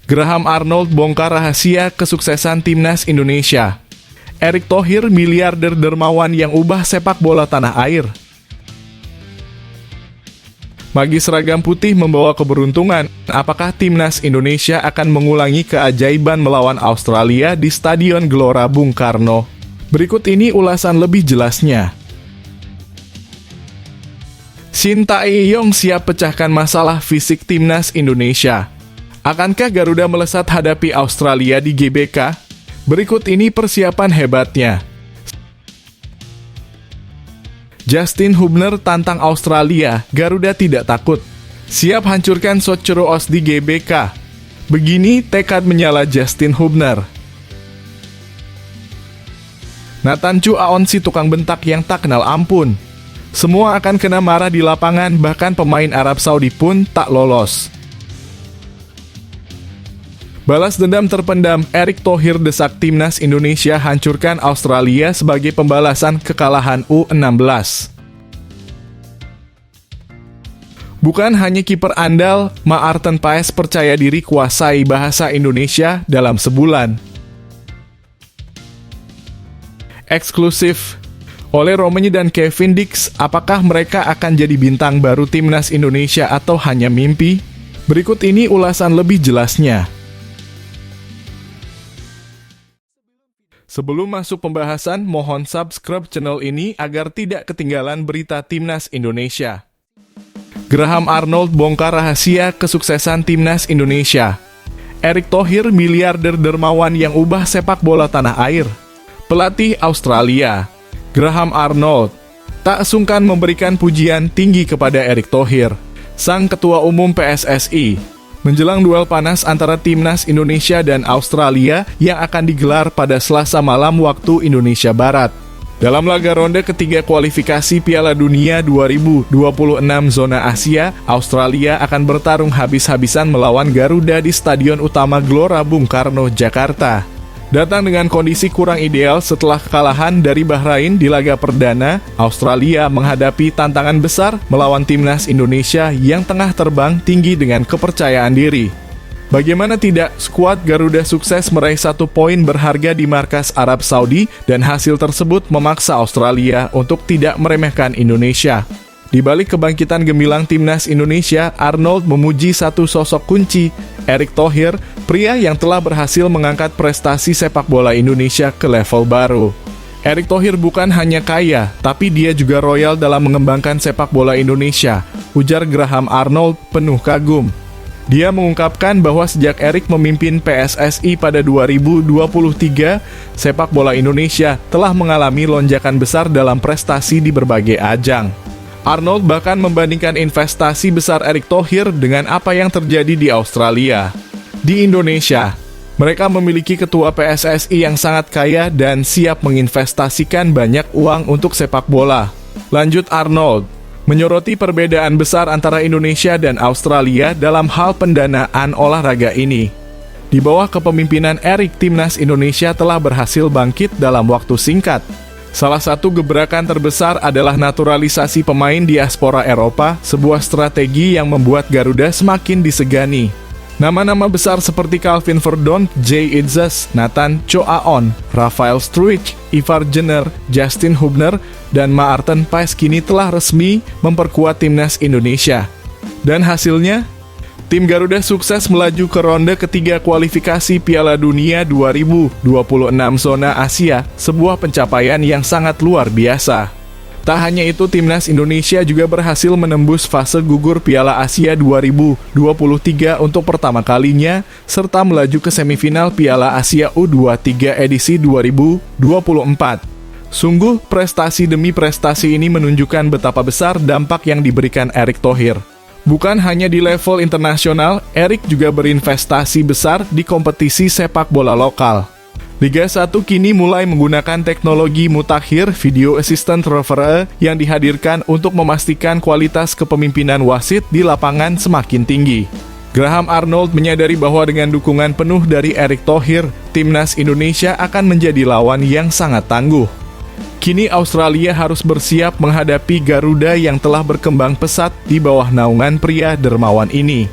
Graham Arnold bongkar rahasia kesuksesan timnas Indonesia. Erick Thohir miliarder dermawan yang ubah sepak bola tanah air. Bagi seragam putih membawa keberuntungan, apakah timnas Indonesia akan mengulangi keajaiban melawan Australia di Stadion Gelora Bung Karno? Berikut ini ulasan lebih jelasnya. Shin Tae-yong siap pecahkan masalah fisik timnas Indonesia. Akankah Garuda melesat hadapi Australia di GBK? Berikut ini persiapan hebatnya. Justin Hubner tantang Australia, Garuda tidak takut. Siap hancurkan Socheruos di GBK. Begini tekad menyala Justin Hubner. Nathan Chu Aon si tukang bentak yang tak kenal ampun. Semua akan kena marah di lapangan, bahkan pemain Arab Saudi pun tak lolos. Balas dendam terpendam, Erick Thohir desak timnas Indonesia hancurkan Australia sebagai pembalasan kekalahan U16. Bukan hanya kiper andal, Maarten Paes percaya diri kuasai bahasa Indonesia dalam sebulan. Eksklusif. Oleh Romenyi dan Kevin Dix, apakah mereka akan jadi bintang baru timnas Indonesia atau hanya mimpi? Berikut ini ulasan lebih jelasnya. Sebelum masuk pembahasan, mohon subscribe channel ini agar tidak ketinggalan berita timnas Indonesia. Graham Arnold bongkar rahasia kesuksesan timnas Indonesia. Erick Thohir miliarder dermawan yang ubah sepak bola tanah air. Pelatih Australia, Graham Arnold, tak sungkan memberikan pujian tinggi kepada Erick Thohir, sang ketua umum PSSI. Menjelang duel panas antara timnas Indonesia dan Australia yang akan digelar pada Selasa malam waktu Indonesia Barat. Dalam laga ronde ketiga kualifikasi Piala Dunia 2026 zona Asia, Australia akan bertarung habis-habisan melawan Garuda di Stadion Utama Gelora Bung Karno, Jakarta. Datang dengan kondisi kurang ideal setelah kekalahan dari Bahrain di laga perdana, Australia menghadapi tantangan besar melawan timnas Indonesia yang tengah terbang tinggi dengan kepercayaan diri. Bagaimana tidak, skuad Garuda sukses meraih 1 poin berharga di markas Arab Saudi dan hasil tersebut memaksa Australia untuk tidak meremehkan Indonesia. Di balik kebangkitan gemilang timnas Indonesia, Arnold memuji satu sosok kunci, Erick Thohir, pria yang telah berhasil mengangkat prestasi sepak bola Indonesia ke level baru. Erick Thohir bukan hanya kaya, tapi dia juga royal dalam mengembangkan sepak bola Indonesia, ujar Graham Arnold penuh kagum. Dia mengungkapkan bahwa sejak Erick memimpin PSSI pada 2023, sepak bola Indonesia telah mengalami lonjakan besar dalam prestasi di berbagai ajang. Arnold bahkan membandingkan investasi besar Erick Thohir dengan apa yang terjadi di Australia. Di Indonesia, mereka memiliki ketua PSSI yang sangat kaya dan siap menginvestasikan banyak uang untuk sepak bola. Lanjut Arnold, menyoroti perbedaan besar antara Indonesia dan Australia dalam hal pendanaan olahraga ini. Di bawah kepemimpinan Erick, timnas Indonesia telah berhasil bangkit dalam waktu singkat. Salah satu gebrakan terbesar adalah naturalisasi pemain diaspora Eropa, sebuah strategi yang membuat Garuda semakin disegani. Nama-nama besar seperti Calvin Verdonk, Jay Itzes, Nathan Chu Aon, Rafael Struijk, Ivar Jenner, Justin Hubner, dan Maarten Paes kini telah resmi memperkuat timnas Indonesia. Dan hasilnya, tim Garuda sukses melaju ke ronde ketiga kualifikasi Piala Dunia 2026 zona Asia, sebuah pencapaian yang sangat luar biasa. Tak hanya itu, timnas Indonesia juga berhasil menembus fase gugur Piala Asia 2023 untuk pertama kalinya, serta melaju ke semifinal Piala Asia U23 edisi 2024. Sungguh, prestasi demi prestasi ini menunjukkan betapa besar dampak yang diberikan Erick Thohir. Bukan hanya di level internasional, Erick juga berinvestasi besar di kompetisi sepak bola lokal. Liga 1 kini mulai menggunakan teknologi mutakhir video assistant referee yang dihadirkan untuk memastikan kualitas kepemimpinan wasit di lapangan semakin tinggi. Graham Arnold menyadari bahwa dengan dukungan penuh dari Erick Thohir, timnas Indonesia akan menjadi lawan yang sangat tangguh. Kini Australia harus bersiap menghadapi Garuda yang telah berkembang pesat di bawah naungan pria dermawan ini.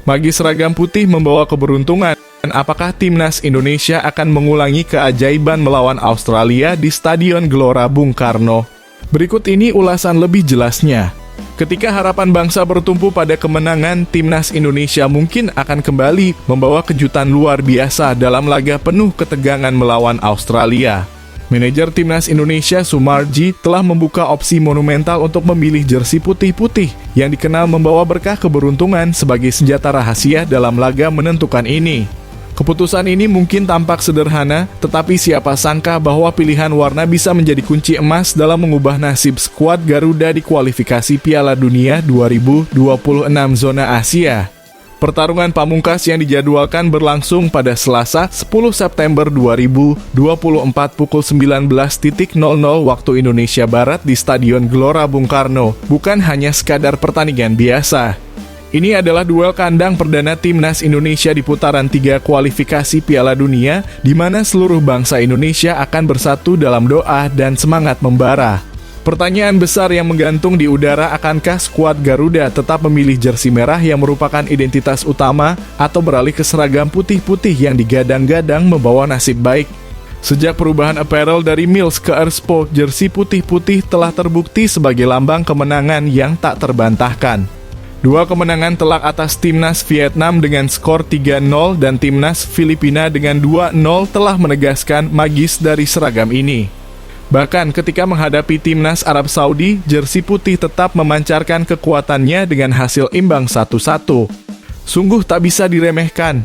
Magis seragam putih membawa keberuntungan. Dan apakah timnas Indonesia akan mengulangi keajaiban melawan Australia di Stadion Gelora Bung Karno? Berikut ini ulasan lebih jelasnya. Ketika harapan bangsa bertumpu pada kemenangan, timnas Indonesia mungkin akan kembali membawa kejutan luar biasa dalam laga penuh ketegangan melawan Australia. Manajer timnas Indonesia Sumarji telah membuka opsi monumental untuk memilih jersey putih-putih yang dikenal membawa berkah keberuntungan sebagai senjata rahasia dalam laga menentukan ini. Keputusan ini mungkin tampak sederhana, tetapi siapa sangka bahwa pilihan warna bisa menjadi kunci emas dalam mengubah nasib skuad Garuda di kualifikasi Piala Dunia 2026 zona Asia. Pertarungan pamungkas yang dijadwalkan berlangsung pada Selasa 10 September 2024 pukul 19.00 waktu Indonesia Barat di Stadion Gelora Bung Karno, bukan hanya sekadar pertandingan biasa. Ini adalah duel kandang perdana timnas Indonesia di putaran 3 kualifikasi Piala Dunia, di mana seluruh bangsa Indonesia akan bersatu dalam doa dan semangat membara. Pertanyaan besar yang menggantung di udara, akankah skuad Garuda tetap memilih jersey merah yang merupakan identitas utama atau beralih ke seragam putih-putih yang digadang-gadang membawa nasib baik? Sejak perubahan apparel dari Mills ke Erspo, jersey putih-putih telah terbukti sebagai lambang kemenangan yang tak terbantahkan. Dua kemenangan telak atas timnas Vietnam dengan skor 3-0 dan timnas Filipina dengan 2-0 telah menegaskan magis dari seragam ini. Bahkan ketika menghadapi timnas Arab Saudi, jersey putih tetap memancarkan kekuatannya dengan hasil imbang 1-1. Sungguh tak bisa diremehkan.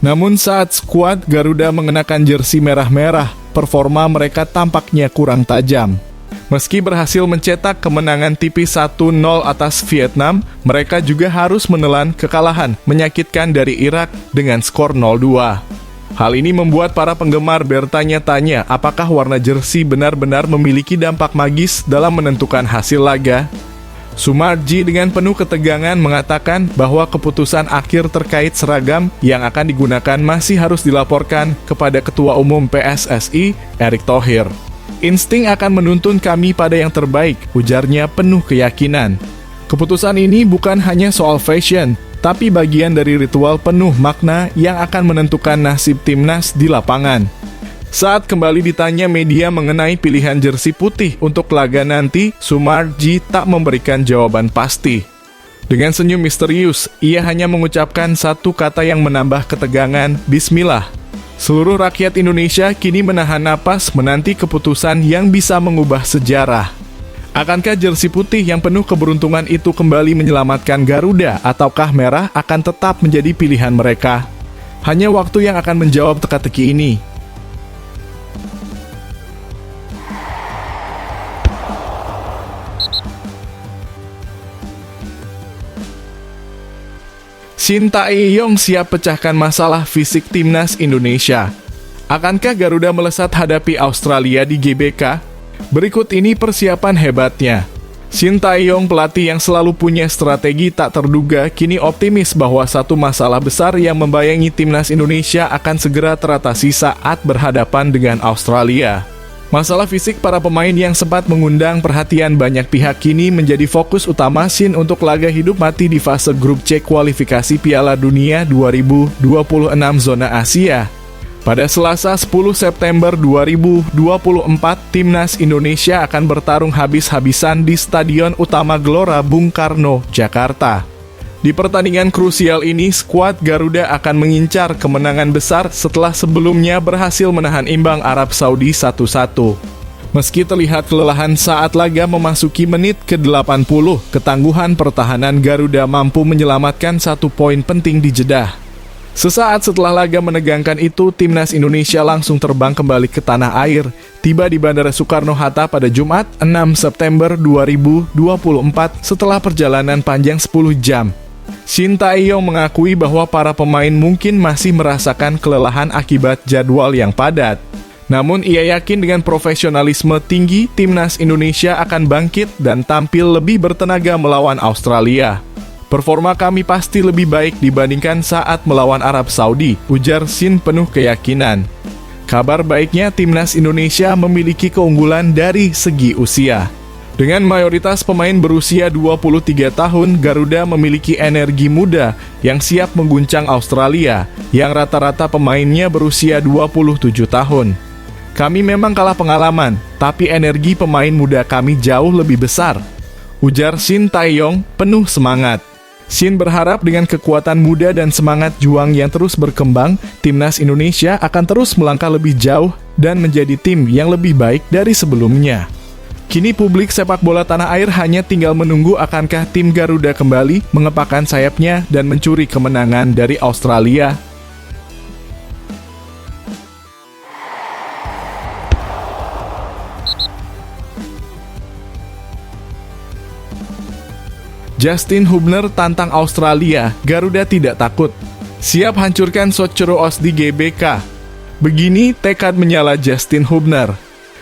Namun saat skuad Garuda mengenakan jersey merah-merah, performa mereka tampaknya kurang tajam. Meski berhasil mencetak kemenangan tipis 1-0 atas Vietnam, mereka juga harus menelan kekalahan menyakitkan dari Irak dengan skor 0-2. Hal ini membuat para penggemar bertanya-tanya apakah warna jersey benar-benar memiliki dampak magis dalam menentukan hasil laga. Sumarji dengan penuh ketegangan mengatakan bahwa keputusan akhir terkait seragam yang akan digunakan masih harus dilaporkan kepada Ketua Umum PSSI, Erick Thohir. Insting akan menuntun kami pada yang terbaik, ujarnya penuh keyakinan. Keputusan ini bukan hanya soal fashion, tapi bagian dari ritual penuh makna yang akan menentukan nasib timnas di lapangan. Saat kembali ditanya media mengenai pilihan jersey putih untuk laga nanti, Sumarji tak memberikan jawaban pasti. Dengan senyum misterius, ia hanya mengucapkan satu kata yang menambah ketegangan, Bismillah. Seluruh rakyat Indonesia kini menahan napas menanti keputusan yang bisa mengubah sejarah. Akankah jersey putih yang penuh keberuntungan itu kembali menyelamatkan Garuda, ataukah merah akan tetap menjadi pilihan mereka? Hanya waktu yang akan menjawab teka-teki ini. Shin Tae-yong siap pecahkan masalah fisik timnas Indonesia. Akankah Garuda melesat hadapi Australia di GBK? Berikut ini persiapan hebatnya. Shin Tae-yong, pelatih yang selalu punya strategi tak terduga, kini optimis bahwa satu masalah besar yang membayangi timnas Indonesia akan segera teratasi saat berhadapan dengan Australia. Masalah fisik para pemain yang sempat mengundang perhatian banyak pihak kini menjadi fokus utama Shin untuk laga hidup mati di fase grup C kualifikasi Piala Dunia 2026 zona Asia. Pada Selasa 10 September 2024, timnas Indonesia akan bertarung habis-habisan di Stadion Utama Gelora Bung Karno, Jakarta. Di pertandingan krusial ini, skuad Garuda akan mengincar kemenangan besar setelah sebelumnya berhasil menahan imbang Arab Saudi 1-1. Meski terlihat kelelahan saat laga memasuki menit ke-80, ketangguhan pertahanan Garuda mampu menyelamatkan 1 poin penting di Jeddah. Sesaat setelah laga menegangkan itu, timnas Indonesia langsung terbang kembali ke tanah air, tiba di Bandara Soekarno-Hatta pada Jumat 6 September 2024 setelah perjalanan panjang 10 jam. Shin Tae-yong mengakui bahwa para pemain mungkin masih merasakan kelelahan akibat jadwal yang padat. Namun ia yakin dengan profesionalisme tinggi, timnas Indonesia akan bangkit dan tampil lebih bertenaga melawan Australia. Performa kami pasti lebih baik dibandingkan saat melawan Arab Saudi, ujar Shin penuh keyakinan. Kabar baiknya, timnas Indonesia memiliki keunggulan dari segi usia. Dengan mayoritas pemain berusia 23 tahun, Garuda memiliki energi muda yang siap mengguncang Australia, yang rata-rata pemainnya berusia 27 tahun. Kami memang kalah pengalaman, tapi energi pemain muda kami jauh lebih besar, ujar Shin Tae-yong penuh semangat. Shin berharap dengan kekuatan muda dan semangat juang yang terus berkembang, Timnas Indonesia akan terus melangkah lebih jauh dan menjadi tim yang lebih baik dari sebelumnya. Kini publik sepak bola tanah air hanya tinggal menunggu akankah tim Garuda kembali mengepakkan sayapnya dan mencuri kemenangan dari Australia. Justin Hubner tantang Australia, Garuda tidak takut. Siap hancurkan Socceroos di GBK. Begini tekad menyala Justin Hubner.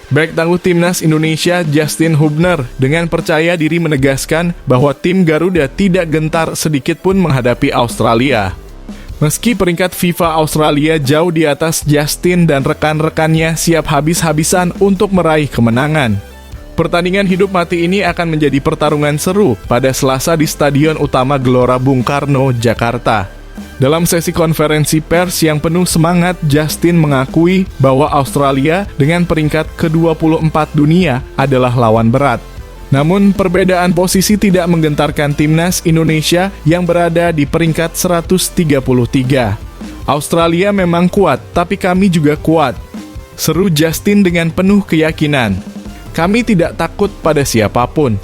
Bek tangguh Timnas Indonesia Justin Hubner dengan percaya diri menegaskan bahwa tim Garuda tidak gentar sedikit pun menghadapi Australia. Meski peringkat FIFA Australia jauh di atas, Justin dan rekan-rekannya siap habis-habisan untuk meraih kemenangan. Pertandingan hidup mati ini akan menjadi pertarungan seru pada Selasa di Stadion Utama Gelora Bung Karno, Jakarta. Dalam sesi konferensi pers yang penuh semangat, Justin mengakui bahwa Australia dengan peringkat ke-24 dunia adalah lawan berat. Namun, perbedaan posisi tidak menggentarkan Timnas Indonesia yang berada di peringkat 133. Australia memang kuat, tapi kami juga kuat, seru Justin dengan penuh keyakinan. Kami tidak takut pada siapapun.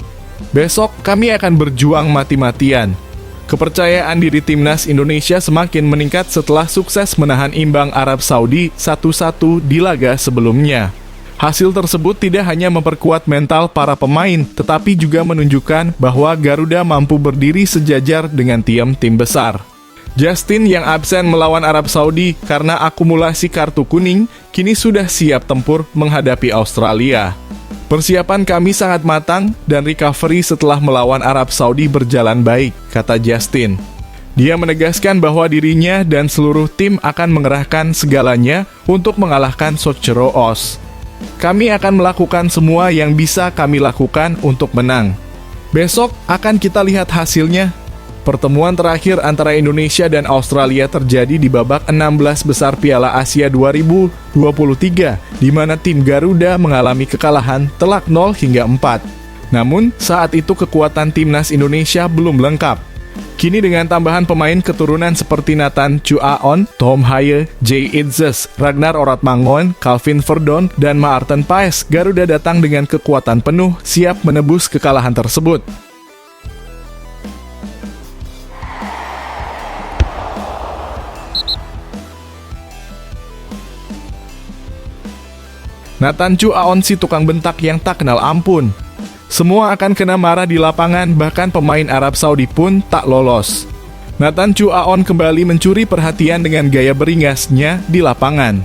Besok kami akan berjuang mati-matian. Kepercayaan diri Timnas Indonesia semakin meningkat setelah sukses menahan imbang Arab Saudi 1-1 di laga sebelumnya. Hasil tersebut tidak hanya memperkuat mental para pemain, tetapi juga menunjukkan bahwa Garuda mampu berdiri sejajar dengan tim besar. Justin yang absen melawan Arab Saudi karena akumulasi kartu kuning, kini sudah siap tempur menghadapi Australia. Persiapan kami sangat matang dan recovery setelah melawan Arab Saudi berjalan baik, kata Justin. Dia menegaskan bahwa dirinya dan seluruh tim akan mengerahkan segalanya untuk mengalahkan Socceroos. Kami akan melakukan semua yang bisa kami lakukan untuk menang. Besok akan kita lihat hasilnya. Pertemuan terakhir antara Indonesia dan Australia terjadi di babak 16 besar Piala Asia 2023, di mana tim Garuda mengalami kekalahan telak 0-4. Namun, saat itu kekuatan Timnas Indonesia belum lengkap. Kini dengan tambahan pemain keturunan seperti Nathan Chu-aon, Tom Haye, Jay Itzes, Ragnar Oratmangon, Calvin Verdon, dan Maarten Paes, Garuda datang dengan kekuatan penuh, siap menebus kekalahan tersebut. Nathan Chu-aon si tukang bentak yang tak kenal ampun. Semua akan kena marah di lapangan, bahkan pemain Arab Saudi pun tak lolos. Nathan Chu-aon kembali mencuri perhatian dengan gaya beringasnya di lapangan.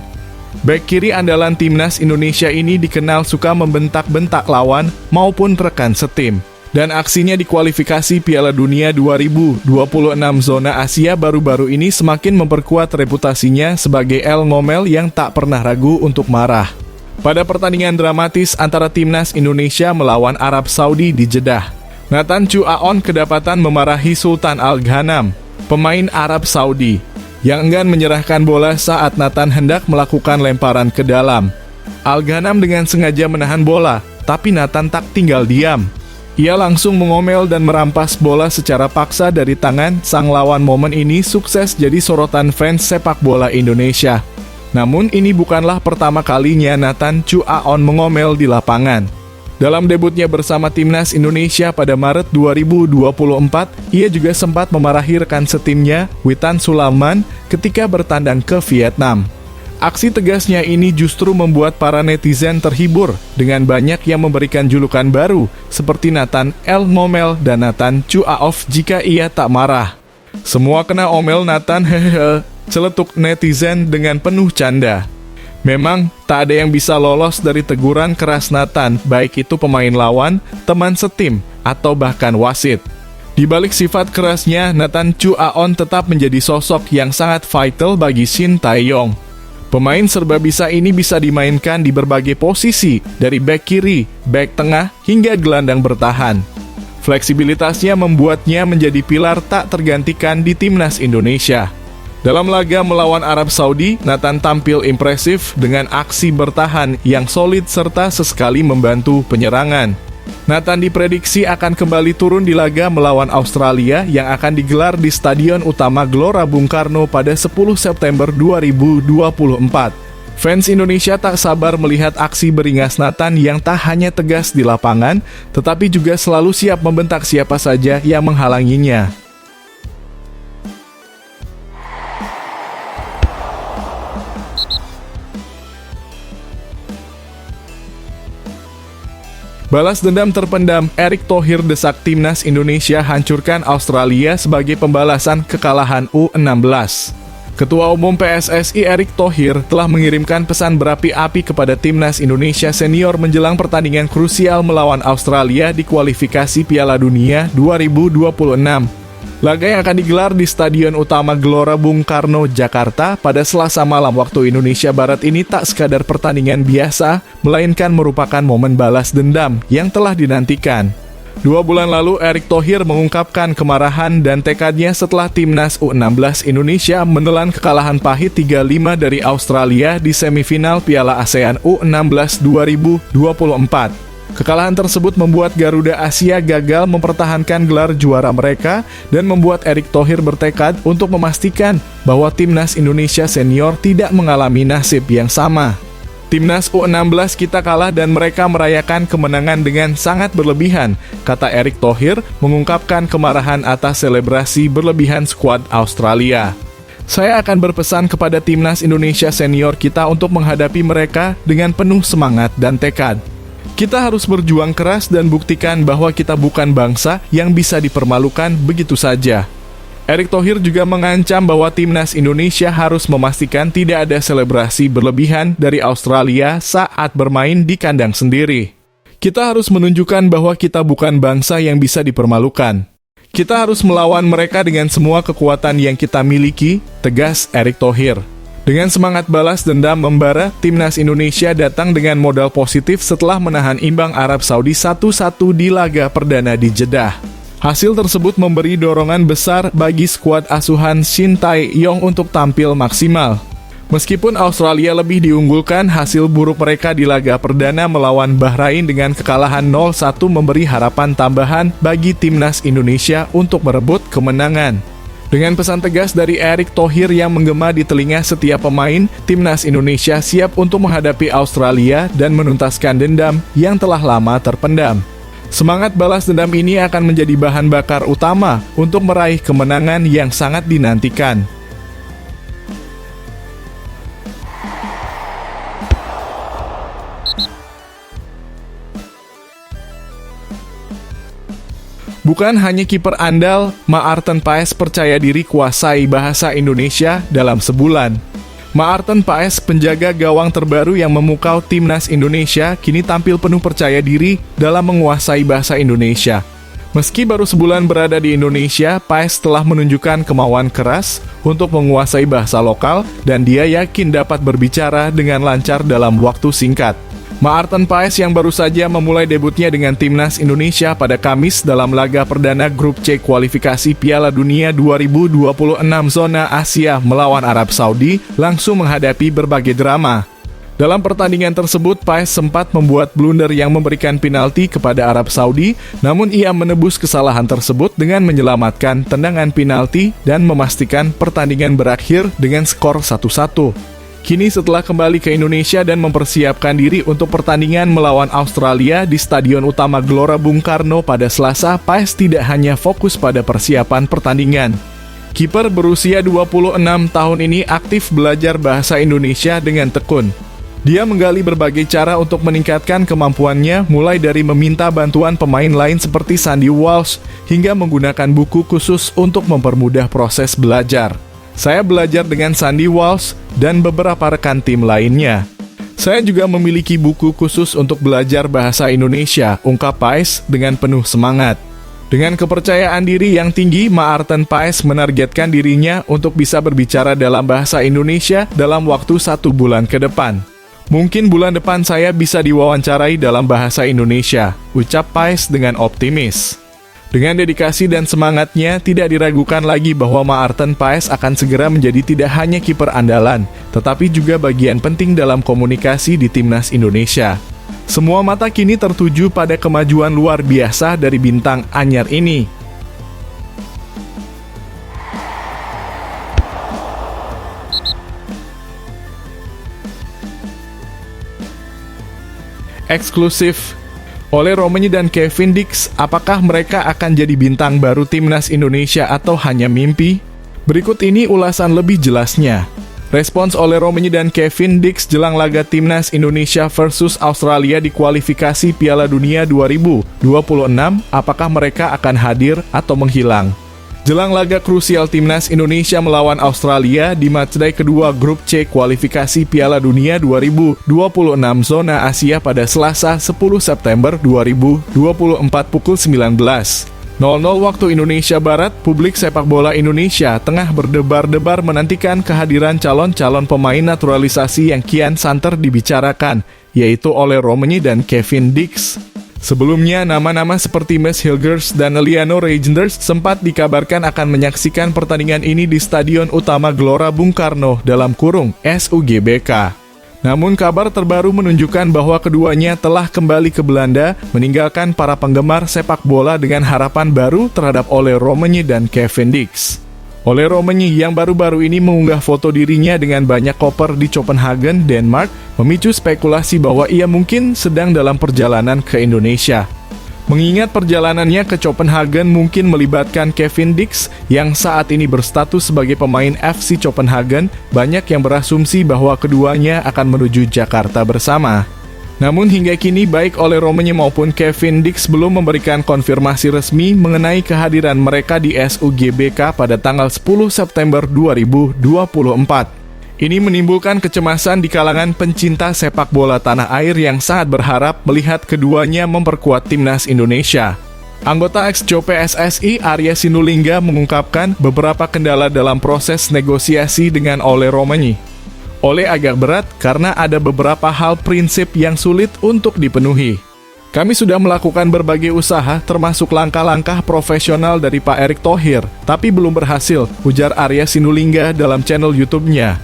Bek kiri andalan Timnas Indonesia ini dikenal suka membentak-bentak lawan maupun rekan setim. Dan aksinya di kualifikasi Piala Dunia 2026 zona Asia baru-baru ini semakin memperkuat reputasinya sebagai El Ngomel yang tak pernah ragu untuk marah. Pada pertandingan dramatis antara Timnas Indonesia melawan Arab Saudi di Jeddah, Nathan Chu-aon kedapatan memarahi Sultan Al-Ghanam, pemain Arab Saudi, yang enggan menyerahkan bola saat Nathan hendak melakukan lemparan ke dalam. Al-Ghanam dengan sengaja menahan bola, tapi Nathan tak tinggal diam. Ia langsung mengomel dan merampas bola secara paksa dari tangan sang lawan. Momen ini sukses jadi sorotan fans sepak bola Indonesia. Namun ini bukanlah pertama kalinya Nathan Chu-aon mengomel di lapangan. Dalam debutnya bersama Timnas Indonesia pada Maret 2024, ia juga sempat memarahi rekan setimnya, Witan Sulaiman, ketika bertandang ke Vietnam. Aksi tegasnya ini justru membuat para netizen terhibur dengan banyak yang memberikan julukan baru seperti Nathan El Ngomel dan Nathan Chu-aon jika ia tak marah. Semua kena omel Nathan, hehehe, celetuk netizen dengan penuh canda. Memang tak ada yang bisa lolos dari teguran keras Nathan, baik itu pemain lawan, teman setim, atau bahkan wasit. Di balik sifat kerasnya, Nathan Chu-aon tetap menjadi sosok yang sangat vital bagi Shin Tae-yong. Pemain serbabisa ini bisa dimainkan di berbagai posisi, dari bek kiri, bek tengah, hingga gelandang bertahan. Fleksibilitasnya membuatnya menjadi pilar tak tergantikan di timnas Indonesia. Dalam laga melawan Arab Saudi, Nathan tampil impresif dengan aksi bertahan yang solid serta sesekali membantu penyerangan. Nathan diprediksi akan kembali turun di laga melawan Australia yang akan digelar di Stadion Utama Gelora Bung Karno pada 10 September 2024. Fans Indonesia tak sabar melihat aksi beringas Nathan yang tak hanya tegas di lapangan, tetapi juga selalu siap membentak siapa saja yang menghalanginya. Balas dendam terpendam, Erick Thohir desak timnas Indonesia hancurkan Australia sebagai pembalasan kekalahan U16. Ketua Umum PSSI Erick Thohir telah mengirimkan pesan berapi-api kepada timnas Indonesia senior menjelang pertandingan krusial melawan Australia di kualifikasi Piala Dunia 2026. Laga yang akan digelar di Stadion Utama Gelora Bung Karno, Jakarta pada Selasa malam waktu Indonesia Barat ini tak sekadar pertandingan biasa, melainkan merupakan momen balas dendam yang telah dinantikan. 2 bulan lalu, Erick Thohir mengungkapkan kemarahan dan tekadnya setelah timnas U16 Indonesia menelan kekalahan pahit 3-5 dari Australia di semifinal Piala ASEAN U16 2024. Kekalahan tersebut membuat Garuda Asia gagal mempertahankan gelar juara mereka dan membuat Erick Thohir bertekad untuk memastikan bahwa timnas Indonesia senior tidak mengalami nasib yang sama. Timnas U16 kita kalah dan mereka merayakan kemenangan dengan sangat berlebihan, kata Erick Thohir mengungkapkan kemarahan atas selebrasi berlebihan skuad Australia. Saya akan berpesan kepada timnas Indonesia senior kita untuk menghadapi mereka dengan penuh semangat dan tekad. Kita harus berjuang keras dan buktikan bahwa kita bukan bangsa yang bisa dipermalukan begitu saja. Erick Thohir juga mengancam bahwa timnas Indonesia harus memastikan tidak ada selebrasi berlebihan dari Australia saat bermain di kandang sendiri. Kita harus menunjukkan bahwa kita bukan bangsa yang bisa dipermalukan. Kita harus melawan mereka dengan semua kekuatan yang kita miliki, tegas Erick Thohir. Dengan semangat balas dendam membara, timnas Indonesia datang dengan modal positif setelah menahan imbang Arab Saudi 1-1 di laga perdana di Jeddah. Hasil tersebut memberi dorongan besar bagi skuad asuhan Shin Tae-yong untuk tampil maksimal. Meskipun Australia lebih diunggulkan, hasil buruk mereka di laga perdana melawan Bahrain dengan kekalahan 0-1 memberi harapan tambahan bagi timnas Indonesia untuk merebut kemenangan. Dengan pesan tegas dari Erick Thohir yang menggema di telinga setiap pemain, timnas Indonesia siap untuk menghadapi Australia dan menuntaskan dendam yang telah lama terpendam. Semangat balas dendam ini akan menjadi bahan bakar utama untuk meraih kemenangan yang sangat dinantikan. Bukan hanya kiper andal, Maarten Paes percaya diri kuasai bahasa Indonesia dalam sebulan. Maarten Paes, penjaga gawang terbaru yang memukau timnas Indonesia, kini tampil penuh percaya diri dalam menguasai bahasa Indonesia. Meski baru sebulan berada di Indonesia, Paes telah menunjukkan kemauan keras untuk menguasai bahasa lokal dan dia yakin dapat berbicara dengan lancar dalam waktu singkat. Maarten Paes yang baru saja memulai debutnya dengan timnas Indonesia pada Kamis dalam laga perdana Grup C kualifikasi Piala Dunia 2026 zona Asia melawan Arab Saudi langsung menghadapi berbagai drama. Dalam pertandingan tersebut, Paes sempat membuat blunder yang memberikan penalti kepada Arab Saudi, namun ia menebus kesalahan tersebut dengan menyelamatkan tendangan penalti dan memastikan pertandingan berakhir dengan skor 1-1. Kini setelah kembali ke Indonesia dan mempersiapkan diri untuk pertandingan melawan Australia di Stadion Utama Gelora Bung Karno pada Selasa, Paes tidak hanya fokus pada persiapan pertandingan. Kiper berusia 26 tahun ini aktif belajar bahasa Indonesia dengan tekun. Dia menggali berbagai cara untuk meningkatkan kemampuannya, mulai dari meminta bantuan pemain lain seperti Sandy Walsh, hingga menggunakan buku khusus untuk mempermudah proses belajar. Saya belajar dengan Sandy Walsh dan beberapa rekan tim lainnya. Saya juga memiliki buku khusus untuk belajar bahasa Indonesia, ungkap Paes dengan penuh semangat. Dengan kepercayaan diri yang tinggi, Maarten Paes menargetkan dirinya untuk bisa berbicara dalam bahasa Indonesia dalam waktu 1 bulan ke depan. Mungkin bulan depan saya bisa diwawancarai dalam bahasa Indonesia, ucap Paes dengan optimis. Dengan dedikasi dan semangatnya, tidak diragukan lagi bahwa Maarten Paes akan segera menjadi tidak hanya kiper andalan, tetapi juga bagian penting dalam komunikasi di Timnas Indonesia. Semua mata kini tertuju pada kemajuan luar biasa dari bintang anyar ini. Eksklusif. Oleh Romeni dan Kevin Dix, apakah mereka akan jadi bintang baru Timnas Indonesia atau hanya mimpi? Berikut ini ulasan lebih jelasnya. Respons oleh Romeni dan Kevin Dix jelang laga Timnas Indonesia versus Australia di kualifikasi Piala Dunia 2026, apakah mereka akan hadir atau menghilang? Jelang laga krusial Timnas Indonesia melawan Australia di matchday kedua grup C kualifikasi Piala Dunia 2026 zona Asia pada Selasa 10 September 2024 pukul 19.00 waktu Indonesia Barat, publik sepak bola Indonesia tengah berdebar-debar menantikan kehadiran calon-calon pemain naturalisasi yang kian santer dibicarakan, yaitu oleh Romeni dan Kevin Dix. Sebelumnya, nama-nama seperti Mads Hilgers dan Liano Reijnders sempat dikabarkan akan menyaksikan pertandingan ini di Stadion Utama Gelora Bung Karno (SUGBK). Namun kabar terbaru menunjukkan bahwa keduanya telah kembali ke Belanda, meninggalkan para penggemar sepak bola dengan harapan baru terhadap Ole Romeni dan Kevin Dix. Ole Romeni yang baru-baru ini mengunggah foto dirinya dengan banyak koper di Copenhagen, Denmark, memicu spekulasi bahwa ia mungkin sedang dalam perjalanan ke Indonesia. Mengingat perjalanannya ke Copenhagen mungkin melibatkan Kevin Dix yang saat ini berstatus sebagai pemain FC Copenhagen, banyak yang berasumsi bahwa keduanya akan menuju Jakarta bersama. Namun hingga kini baik Ole Romeni maupun Kevin Dix belum memberikan konfirmasi resmi mengenai kehadiran mereka di SUGBK pada tanggal 10 September 2024. Ini menimbulkan kecemasan di kalangan pencinta sepak bola tanah air yang sangat berharap melihat keduanya memperkuat Timnas Indonesia. Anggota ex-Jo PSSI Arya Sinulinga mengungkapkan beberapa kendala dalam proses negosiasi dengan Ole Romeni. Ole agak berat karena ada beberapa hal prinsip yang sulit untuk dipenuhi. Kami sudah melakukan berbagai usaha termasuk langkah-langkah profesional dari Pak Erick Thohir, tapi belum berhasil, ujar Arya Sinulinga dalam channel YouTube-nya.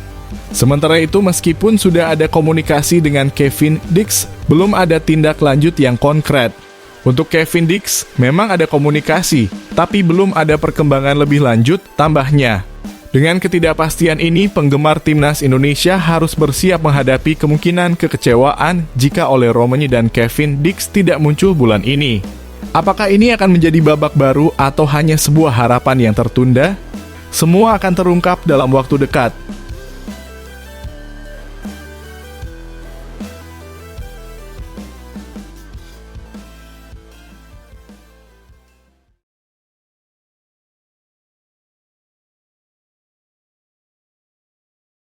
Sementara itu, meskipun sudah ada komunikasi dengan Kevin Dix, belum ada tindak lanjut yang konkret. Untuk Kevin Dix, memang ada komunikasi, tapi belum ada perkembangan lebih lanjut, tambahnya. Dengan ketidakpastian ini, penggemar Timnas Indonesia harus bersiap menghadapi kemungkinan kekecewaan jika Ole Romeni dan Kevin Dix tidak muncul bulan ini. Apakah ini akan menjadi babak baru atau hanya sebuah harapan yang tertunda? Semua akan terungkap dalam waktu dekat.